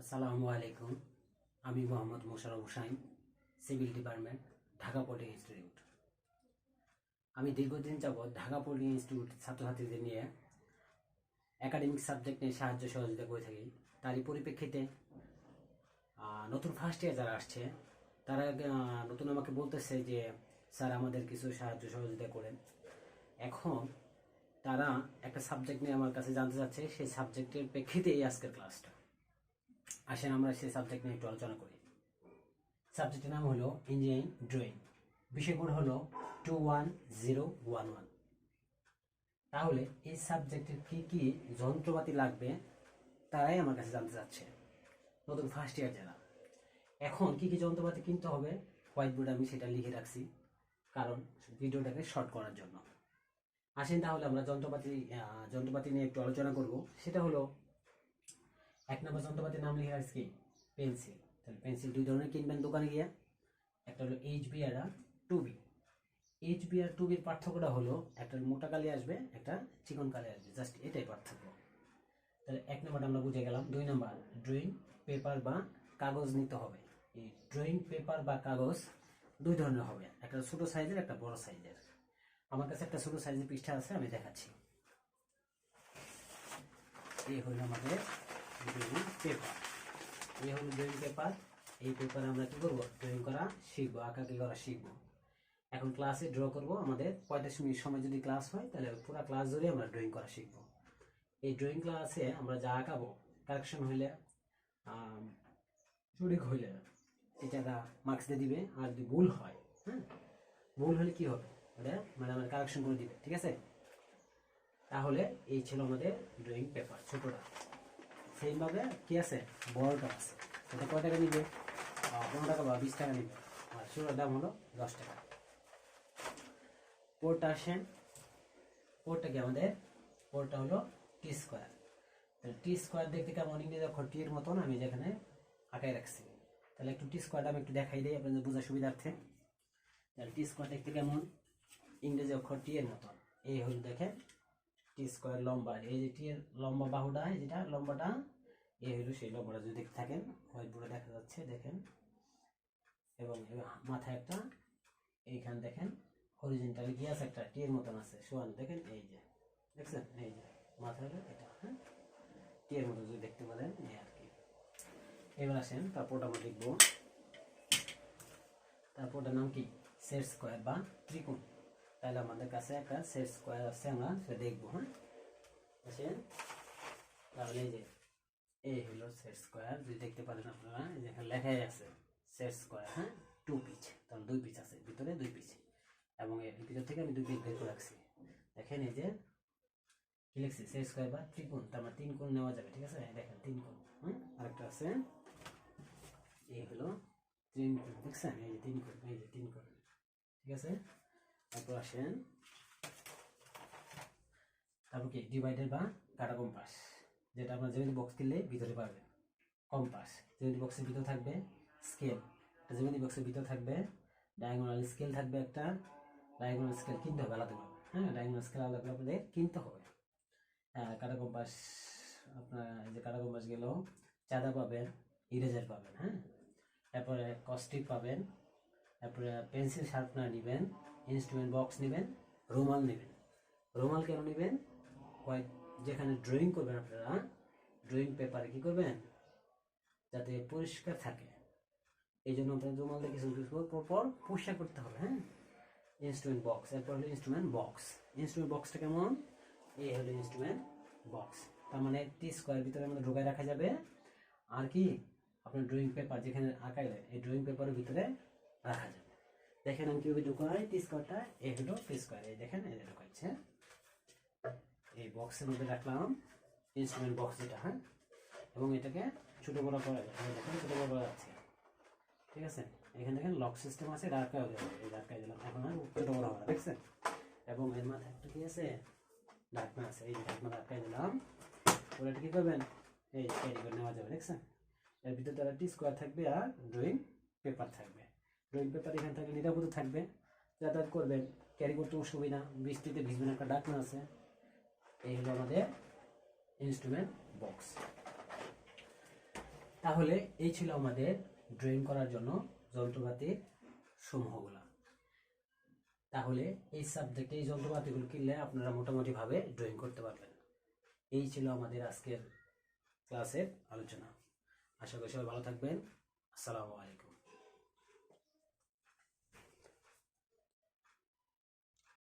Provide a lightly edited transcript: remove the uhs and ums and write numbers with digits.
আসসালামু আলাইকুম। আমি মোহাম্মদ মোশাররফ হোসাইন, সিভিল ডিপার্টমেন্ট, ঢাকা পলি ইনস্টিটিউট। আমি দীর্ঘদিন যাবৎ ঢাকা পলি ইনস্টিটিউট ছাত্রছাত্রীদের নিয়ে একাডেমিক সাবজেক্ট নিয়ে সাহায্য সহযোগিতা করে থাকি। তারই পরিপ্রেক্ষিতে নতুন ফার্স্ট ইয়ার যারা আসছে তারা নতুন আমাকে বলতেছে যে স্যার আমাদের কিছু সাহায্য সহযোগিতা করেন। এখন তারা একটা সাবজেক্ট নিয়ে আমার কাছে জানতে চাচ্ছে, সেই সাবজেক্টের প্রেক্ষিতেই আজকের ক্লাসটা। আসেন আমরা সেই সাবজেক্ট নিয়ে একটু আলোচনা করি। সাবজেক্টের নাম হলো ইঞ্জিনিয়ারিং ড্রয়িং, বিষয় কোড হলো 21011। তাহলে এই সাবজেক্টের কি কি যন্ত্রপাতি লাগবে তারাই আমার কাছে জানতে চাচ্ছে, নতুন ফার্স্ট ইয়ার যারা। এখন কি কি যন্ত্রপাতি কিনতে হবে হোয়াইট বোর্ডে আমি সেটা লিখে রাখছি, কারণ ভিডিওটাকে শর্ট করার জন্য। আসেন তাহলে আমরা যন্ত্রপাতি নিয়ে একটু আলোচনা করব। সেটা হলো, এক নম্বর যন্ত্রপাতির নাম লিখে রাখছি পেন্সিল। তাহলে পেন্সিল দুই ধরনের কিনবেন দোকানে গিয়ে, একটা হলো এইচবি আর 2B। এইচবি আর 2Bর পার্থক্যটা হলো একটা মোটা কালি আসবে, একটা চিকন কালি আসবে, জাস্ট এটাই পার্থক্য। তাহলে এক নম্বরটা আমরা বুঝে গেলাম। দুই নম্বর, ড্রয়িং পেপার বা কাগজ নিতে হবে। এই ড্রয়িং পেপার বা কাগজ দুই ধরনের হবে, একটা ছোট সাইজের, একটা বড় সাইজের। আমার কাছে একটা ছোট সাইজের পৃষ্ঠা আছে, আমি দেখাচ্ছি। এই হলো আমাদের ড্রয়িং পেপার। এই হলো ড্রয়িং পেপার। এই পেপারে আমরা কি করবো, ড্রয়িং করা শিখবো, আঁকাকি করা শিখবো। এখন ক্লাসে ড্র করব। আমাদের 45 মিনিট সময় যদি ক্লাস হয় তাহলে পুরো ক্লাস ধরে আমরা ড্রয়িং করা শিখবো। এই ড্রয়িং ক্লাসে আমরা যা আঁকাবো, কারেকশন হইলে, সঠিক হইলে এটা মার্কস দিয়ে দিবে, আর যদি ভুল হয়, ভুল হলে কি হবে, ওটা মানে আমাদের কারেকশন করে দিবে, ঠিক আছে। তাহলে এই ছিল আমাদের ড্রয়িং পেপার ছোটটা। সেইভাবে কি আছে, বড়টা আছে। এটা কয় টাকা নিবে, 15 টাকা বা 20 টাকা নিবে, আর ছোটোর দাম হলো 10 টাকা। পোর্টটা আসেন, পোর্টটা কি আমাদের, পোর্টটা হলো টি স্কোয়ার। তাহলে টি স্কোয়ার দেখতে কেমন, ইংরেজি অক্ষর টি এর মতন আমি যেখানে আঁকায় রাখছি। তাহলে একটু টি স্কোয়ারটা আমি একটু দেখাই দিই আপনাদের বোঝার সুবিধার্থে। তাহলে টি স্কোয়ার দেখতে কেমন, ইংরেজি অক্ষর টি এর মতন। এই হলো দেখেন টি স্কোয়ার লম্বা, এই যে টি এর লম্বা বাহুটা, যেটা লম্বাটা, এই হলো সেই লম্বাটা। যদি দেখতে থাকেন হোয়াইট বোর্ডে দেখা যাচ্ছে, দেখেন। এবং মাথায় একটা, এইখানে দেখেন হরিজন্টালি কি আছে, একটা টি এর মতন আছে শোয়ানো, দেখেন এই যে, দেখছেন এই যে মাথা হলো এটা, টি এর মতো যদি দেখতে পারেন, এই আর কি। এবার আসেন তারপরটা আমরা দেখবো। তারপরটার নাম কি, সেট স্কোয়ার বা ত্রিকোণ। তাহলে আমাদের কাছে একটা সেট স্কোয়ার আছে, আমরা সেটা দেখবো। আসেন তাহলে এই যে এই হলো সেট স্কোয়ার, যদি দেখতে পারেন আপনারা, যেখানে লেখাই আছে সেট স্কোয়ার, 2 পিচ। তাহলে 2 পিচ আছে, ভিতরে 2 পিচ, এবং এর ভিতর থেকে আমি 2 পিচ বের করে রাখছি। দেখেন এই যে কি লিখছি, সেট স্কোয়ার বা ত্রিকোণ, তার মানে 3 কোণ নেওয়া যাবে, ঠিক আছে। দেখেন 3 কোণ। আরেকটা আছে, এই হলো 3 কোণ, দেখছেন এই যে 3 কোণ, এই যে 3 কোণ, ঠিক আছে। তারপর আসেন, তারপর কি, ডিভাইডার বা কাটা কম্পাস, যেটা আপনার জ্যামিতি বক্স কিনলে ভিতরে পাবেন। কম্পাস, জ্যামিতি বক্সের ভিতরে থাকবে। স্কেল, জ্যামিতি বক্সের ভিতরে থাকবে। ডায়াগোনাল স্কেল থাকবে একটা, ডায়াগোনাল স্কেল কিনতে হবে আলাদাভাবে, ডায়াগোনাল স্কেল আলাদা করে আপনাদের কিনতে হবে। কাটা কম্পাস, আপনার যে কাটা কম্পাস গেল, চাঁদা পাবেন, ইরেজার পাবেন, তারপরে কস্টিক পাবেন, তারপরে পেন্সিল শার্পনার নেবেন, ইনস্ট্রুমেন্ট বক্স নেবেন, রুমাল নেবেন। রুমাল কেন নেবেন, যেখানে ড্রয়িং করবেন আপনারা, ড্রয়িং পেপারে কি করবেন, যাতে পরিষ্কার থাকে, এই জন্য আপনার রুমাল দিয়ে কিছু পর পরিষ্কার করতে হবে। ইনস্ট্রুমেন্ট বক্স, এরপর হলো ইনস্ট্রুমেন্ট বক্স। ইনস্ট্রুমেন্ট বক্সটা কেমন, এই হলো ইনস্ট্রুমেন্ট বক্স। তার মানে টি স্কোয়ার ভিতরে আমাদের ঢোকায় রাখা যাবে, আর কি আপনার ড্রয়িং পেপার যেখানে আঁকাইলে এই ড্রয়িং পেপারের ভিতরে রাখা যাবে। দেখেন আমি কিভাবে ঢুকাই টি স্কোয়ারটা, এই হলো টি স্কোয়ার, এই দেখেন এই যে ঢুকাচ্ছে, এই বক্সের মধ্যে রাখলাম, ইনস্ট্রুমেন্ট বক্স যেটা, এবং এটাকে ছোট বড় করা যায়, দেখেন ছোট বড় করা যাচ্ছে, ঠিক আছে। এখানে দেখেন লক সিস্টেম আছে, এটা আটকায় দেবে, এই আটকায় দিলাম, এখন আর ছোট বড় হবে, দেখছেন। এবং এর মাথায় একটা কি আছে, ঢাকনা আছে, এই ঢাকনা আটকায় দিলাম। ওরা এটা কি করবেন, এই ক্যারি করে নেওয়া যাবে, দেখছেন। এর ভিতরে তারা টি স্কোয়ার থাকবে আর ড্রয়িং পেপার থাকবে। ড্রয়িং পেপার এখানে থাকবে, নিরাপদে থাকবে, যাতায়াত করবেন, ক্যারি করতে অসুবিধা, বৃষ্টিতে ভিজবেন, একটা ঢাকনা আছে। এই হলো আমাদের ইনস্ট্রুমেন্ট বক্স। তাহলে এই ছিল আমাদের ড্রয়িং করার জন্য যন্ত্রপাতির সমূহগুলা। তাহলে এই সাবজেক্টে এই যন্ত্রপাতিগুলো কিনলে আপনারা মোটামুটিভাবে ড্রয়িং করতে পারবেন। এই ছিল আমাদের আজকের ক্লাসের আলোচনা। আশা করি সবাই ভালো থাকবেন। আসসালামু আলাইকুম।